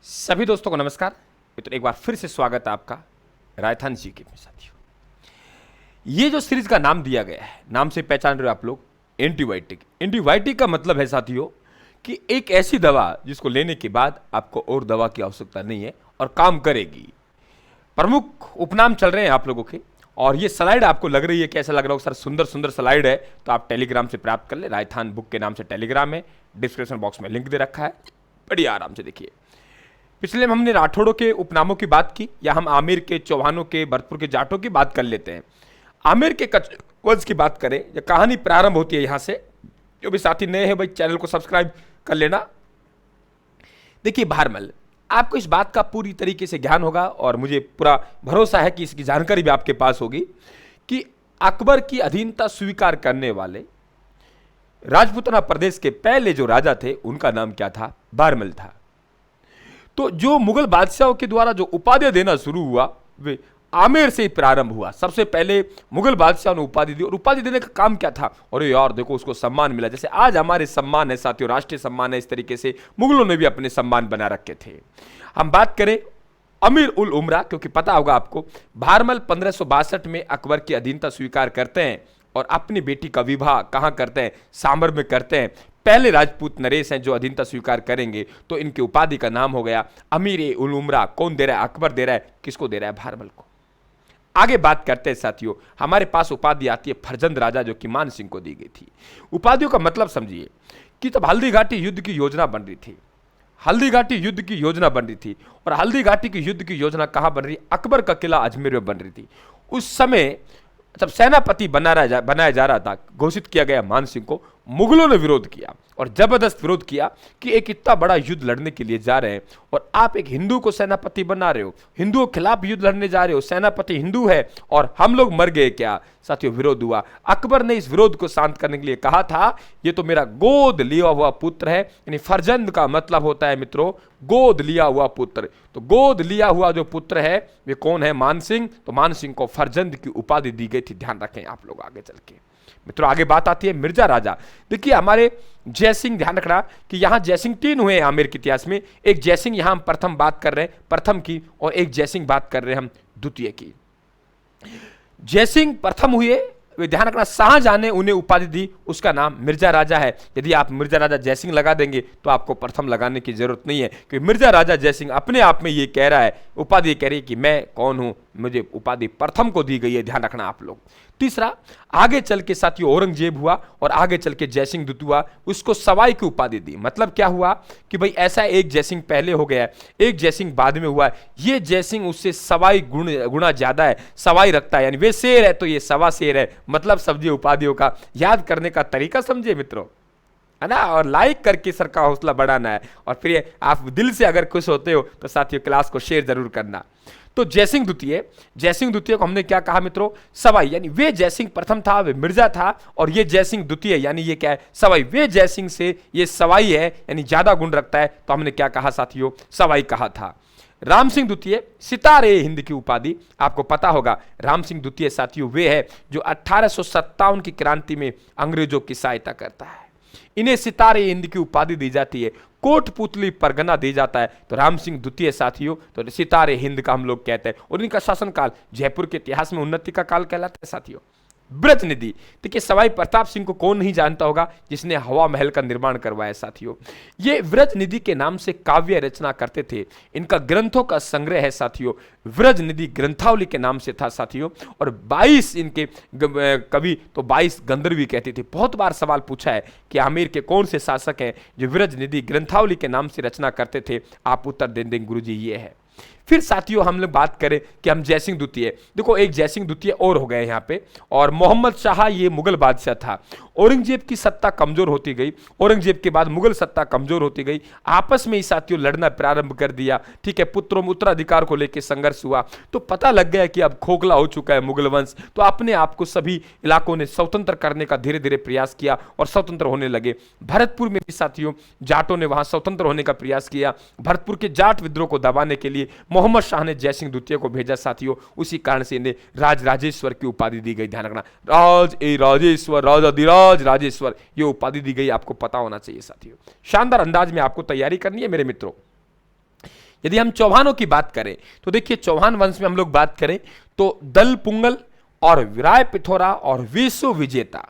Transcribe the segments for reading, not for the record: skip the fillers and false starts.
सभी दोस्तों को नमस्कार। मित्रों, एक बार फिर से स्वागत है आपका राजस्थान जीके में। साथियों, ये जो सीरीज का नाम दिया गया है, नाम से पहचान रहे हो आप लोग, एंटीबायोटिक। एंटीबायोटिक का मतलब है साथियों कि एक ऐसी दवा जिसको लेने के बाद आपको और दवा की आवश्यकता नहीं है और काम करेगी। प्रमुख उपनाम चल रहे हैं आप लोगों के, और ये स्लाइड आपको लग रही है कैसा लग रहा हो सर, सुंदर सुंदर स्लाइड है, तो आप टेलीग्राम से प्राप्त कर ले। राजस्थान बुक के नाम से टेलीग्राम है, डिस्क्रिप्शन बॉक्स में लिंक दे रखा है, बढ़िया आराम से देखिए। पिछले में हमने राठौड़ों के उपनामों की बात की, या हम आमिर के, चौहानों के, भरतपुर के जाटों की बात कर लेते हैं। आमिर के वंश की बात करें, यह कहानी प्रारंभ होती है यहां से। जो भी साथी नए हैं भाई, चैनल को सब्सक्राइब कर लेना। देखिए भारमल, आपको इस बात का पूरी तरीके से ज्ञान होगा और मुझे पूरा भरोसा है कि इसकी जानकारी भी आपके पास होगी कि अकबर की अधीनता स्वीकार करने वाले राजपूताना प्रदेश के पहले जो राजा थे उनका नाम क्या था? भारमल था। तो जो मुगल बादशाहों के द्वारा जो उपाधि देना शुरू हुआ वे आमेर से ही प्रारंभ हुआ। सबसे पहले मुगल बादशाह ने उपाधि दी, और उपाधि देने का काम क्या था? और यार देखो, उसको सम्मान मिला। जैसे आज हमारे सम्मान है साथियों, राष्ट्रीय सम्मान है, इस तरीके से मुगलों ने भी अपने सम्मान बना रखे थे। हम बात करें अमीर उल उमरा, क्योंकि पता होगा आपको, भारमल 1562 में अकबर की अधीनता स्वीकार करते हैं और अपनी बेटी का विवाह कहाँ करते हैं? सांबर में करते हैं। पहले राजपूत नरेश हैं जो अधीनता स्वीकार करेंगे, तो इनकी उपाधि का नाम हो गया अमीर उल उमरा। कौन दे रहा है? अकबर दे रहा है। किसको दे रहा है? भारमल को। आगे बात करते हैं साथियों, हमारे पास उपाधि आती है फरजंद राजा, जो कि मान सिंह को दी गई थी। उपाधियों का मतलब समझिए कि तब हल्दी घाटी युद्ध की योजना बन रही थी। हल्दी घाटी युद्ध की योजना बन रही थी, और हल्दी घाटी की युद्ध की योजना कहां बन रही? अकबर का किला अजमेर में बन रही थी। उस समय जब सेनापति बनाया जा रहा था, घोषित किया गया मान सिंह को, मुगलों ने विरोध किया और जबरदस्त विरोध किया कि एक इतना बड़ा युद्ध लड़ने के लिए जा रहे हैं और आप एक हिंदू को सेनापति बना रहे हो, हिंदुओं के खिलाफ युद्ध लड़ने जा रहे हो, सेनापति हिंदू है और हम लोग मर गए क्या? साथियों, विरोध हुआ। अकबर ने इस विरोध को शांत करने के लिए कहा था, ये तो मेरा गोद लिया हुआ पुत्र है। यानी फरजंद का मतलब होता है मित्रों गोद लिया हुआ पुत्र। तो गोद लिया हुआ जो पुत्र है वे कौन है? मान सिंह। तो मान सिंह को फरजंद की उपाधि दी गई थी। ध्यान रखें आप लोग आगे चल के। मित्रों, आगे बात आती है मिर्जा राजा। देखिए हमारे जयसिंह, ध्यान रखना कि यहां जयसिंह 3 हुए हैं आमेर के इतिहास में। एक जयसिंह यहां हम प्रथम बात कर रहे हैं, प्रथम की, और एक जयसिंह बात कर रहे हैं हम द्वितीय की। जयसिंह प्रथम हुए, वे ध्यान रखना शाहजहां ने उन्हें उपाधि दी, उसका नाम मिर्जा राजा है। यदि आप मिर्जा राजा जयसिंह लगा देंगे तो आपको प्रथम लगाने की जरूरत नहीं है, क्योंकि मिर्जा राजा जयसिंह अपने आप में ये कह रहा है, उपाधि कह रही है कि मैं कौन हूं, मुझे उपाधि प्रथम को दी गई है। ध्यान रखना आप लोग। तीसरा, आगे चल के साथियों औरंगजेब हुआ और आगे चल के जयसिंह द्वितीय हुआ, उसको सवाई की उपाधि दी। मतलब क्या हुआ कि भाई ऐसा एक जयसिंह पहले हो गया है, एक जयसिंह बाद में हुआ है, ये जयसिंह उससे सवाई गुणा ज्यादा है, सवाई रखता है। यानी वे शेर है तो ये सवा शेर है। मतलब समझिए उपाधियों का याद करने का तरीका समझिए मित्रों, है ना। और लाइक करके सर का हौसला बढ़ाना है, और फिर आप दिल से अगर खुश होते हो तो साथियों क्लास को शेयर जरूर करना। तो जयसिंह द्वितीय को हमने क्या कहा मित्रों? सवाई। यानी वे जयसिंह प्रथम था, वे मिर्जा था, और ये जयसिंह द्वितीय यानी ये क्या है? सवाई। वे जयसिंह से ये सवाई है, यानी ज्यादा गुण रखता है, तो हमने क्या कहा साथियों? सवाई कहा था। राम सिंह द्वितीय, सितारे हिंद की उपाधि। आपको पता होगा राम सिंह द्वितीय साथियों वे है जो 1857 की क्रांति में अंग्रेजों की सहायता करता है। इन्हें सितारे हिंद की उपाधि दी जाती है, कोटपुतली परगना दी जाता है। तो राम सिंह द्वितीय साथियों तो सितारे हिंद का हम लोग कहते हैं, और इनका शासनकाल जयपुर के इतिहास में उन्नति का काल कहलाता है साथियों। ब्रजनिधि, देखिए सवाई प्रताप सिंह को कौन नहीं जानता होगा जिसने हवा महल का निर्माण करवाया साथियों। ये व्रजनिधि के नाम से काव्य रचना करते थे। इनका ग्रंथों का संग्रह है साथियों, व्रजनिधि ग्रंथावली के नाम से था साथियों। और 22 इनके कवि तो 22 गंधर्वी कहते थे। बहुत बार सवाल पूछा है कि आमेर के कौन से शासक हैं जो व्रजनिधि ग्रंथावली के नाम से रचना करते थे? आप उत्तर दे देंगे गुरुजी ये है। फिर साथियों हम लोग बात करें कि हम जयसिंह द्वितीय, देखो एक जयसिंह द्वितीय और हो गए यहाँ पे, और मोहम्मद शाह ये मुगल बादशाह था। औरंगजेब की सत्ता कमजोर होती गई, औरंगजेब के बाद मुगल सत्ता कमजोर होती गई, आपस में ही साथियों लड़ना प्रारंभ कर दिया। ठीक है, पुत्रों में उत्तराधिकार को लेकर संघर्ष हुआ, तो पता लग गया कि अब खोखला हो चुका है मुगल वंश, तो अपने आप को सभी इलाकों ने स्वतंत्र करने का धीरे धीरे प्रयास किया और स्वतंत्र होने लगे। भरतपुर में भी साथियों जाटों ने वहां स्वतंत्र होने का प्रयास किया। भरतपुर के जाट विद्रोह को दबाने के लिए मोहम्मद शाह ने जयसिंह द्वितीय को भेजा साथियों। उसी कारण से इन्हें राजराजेश्वर की उपाधि दी गई। ध्यान रखना, राजेश्वर, राजाधिराज राजेश्वर, ये उपाधि दी गई, आपको पता होना चाहिए साथियों। शानदार अंदाज में आपको तैयारी करनी है मेरे मित्रों। यदि हम चौहानों की बात करें तो देखिए चौहान वंश में हम लोग बात करें तो दल पुंगल और राय पिथौरा और विश्व विजेता,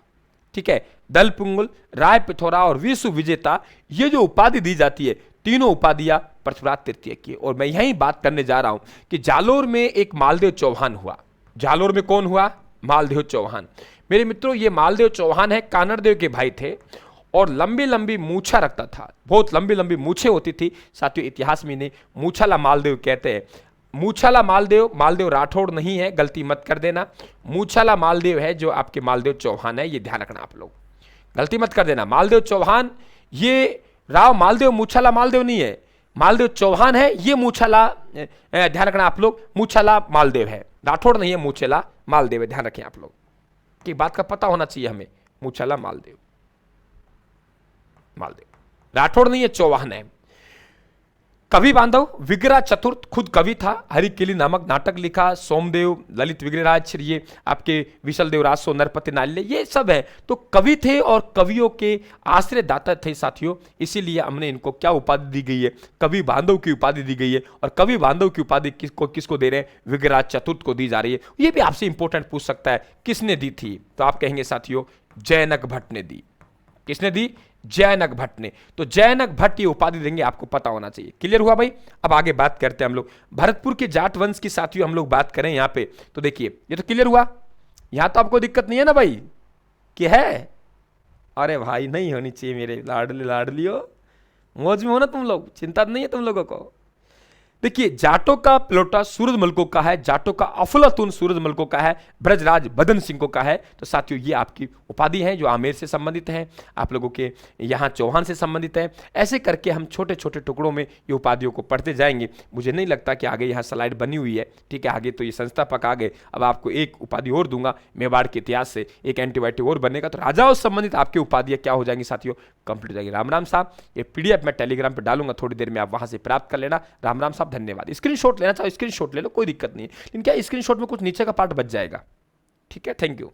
ठीक है, दल पुंगल, राय पिथौरा और विश्व विजेता, ये जो उपाधि दी जाती है, तीनों उपाधियां पृथ्वीराज तृतीय की। और मैं यही बात करने जा रहा हूं कि जालोर में एक मालदेव चौहान हुआ। जालोर में कौन हुआ? मालदेव चौहान। मेरे मित्रों, ये मालदेव चौहान है, कानड़देव के भाई थे और लंबी लंबी मूछा रखता था, बहुत लंबी लंबी मूछें होती थी। साथियों, इतिहास में इन्हें मूछाला मालदेव कहते हैं। मूछाला मालदेव, मालदेव राठौड़ नहीं है, गलती मत कर देना। मूछाला मालदेव है जो आपके मालदेव चौहान है, ये ध्यान रखना आप लोग, गलती मत कर देना। मालदेव चौहान, ये राव मालदेव मूछाला मालदेव नहीं है, मालदेव चौहान है, ये मूछाला, ध्यान रखना आप लोग, मूछाला मालदेव है, राठौड़ नहीं है, मूछाला मालदेव है, ध्यान रखें आप लोग की बात का पता होना चाहिए हमें। मूछाला मालदेव, मालदेव राठौड़ नहीं है, चौहान है। कवि बांधव विग्रह चतुर्थ, खुद कवि था, हरिकेली नामक नाटक लिखा, सोमदेव, ललित विग्रहराज, ये आपके विशल देव राजसो, नरपति नाल्य, ये सब है। तो कवि थे और कवियों के आश्रय दाता थे साथियों, इसीलिए हमने इनको क्या उपाधि दी गई है? कवि बांधव की उपाधि दी गई है। और कवि बांधव की उपाधि किसको दे रहे हैं? विग्रह चतुर्थ को दी जा रही है। ये भी आपसे इंपॉर्टेंट पूछ सकता है, किसने दी थी? तो आप कहेंगे साथियों, जयनक भट्ट ने दी। किसने दी? जयनक भट्ट ने। तो जयनक भट्ट ये उपाधि देंगे, आपको पता होना चाहिए। क्लियर हुआ भाई? अब आगे बात करते हैं हम लोग भरतपुर के जाट वंश की। साथियों, हम लोग बात करें यहां पे तो देखिए, ये तो क्लियर हुआ, यहां तो आपको दिक्कत नहीं है ना भाई कि है? अरे भाई, नहीं होनी चाहिए मेरे लाडले लाडलियो, मौज में हो ना तुम लोग, चिंता नहीं है तुम लोगों को। देखिए, जाटों का प्लोटा सूरजमल को का है, जाटों का अफलातून सूरजमल को का है, ब्रजराज बदन सिंह को का है। तो साथियों, ये आपकी उपाधि है जो आमेर से संबंधित है, आप लोगों के यहाँ चौहान से संबंधित है। ऐसे करके हम छोटे छोटे टुकड़ों में ये उपाधियों को पढ़ते जाएंगे। मुझे नहीं लगता कि आगे यहाँ स्लाइड बनी हुई है, ठीक है, आगे तो ये संस्थापक आ गए। अब आपको एक उपाधि और दूंगा मेवाड़ के इतिहास से, एक एंटीबायोटिक और बनेगा, तो राजाओं से संबंधित आपकी उपाधियाँ क्या हो जाएंगी साथियों? कंप्लीट हो जाएगी। राम राम साहब, ये PDF मैं टेलीग्राम पर डालूंगा, थोड़ी देर में आप वहाँ से प्राप्त कर लेना। राम राम साहब, धन्यवाद। स्क्रीनशॉट लेना चाहो स्क्रीनशॉट ले लो, कोई दिक्कत नहीं है, लेकिन क्या स्क्रीनशॉट में कुछ नीचे का पार्ट बच जाएगा, ठीक है। Thank you.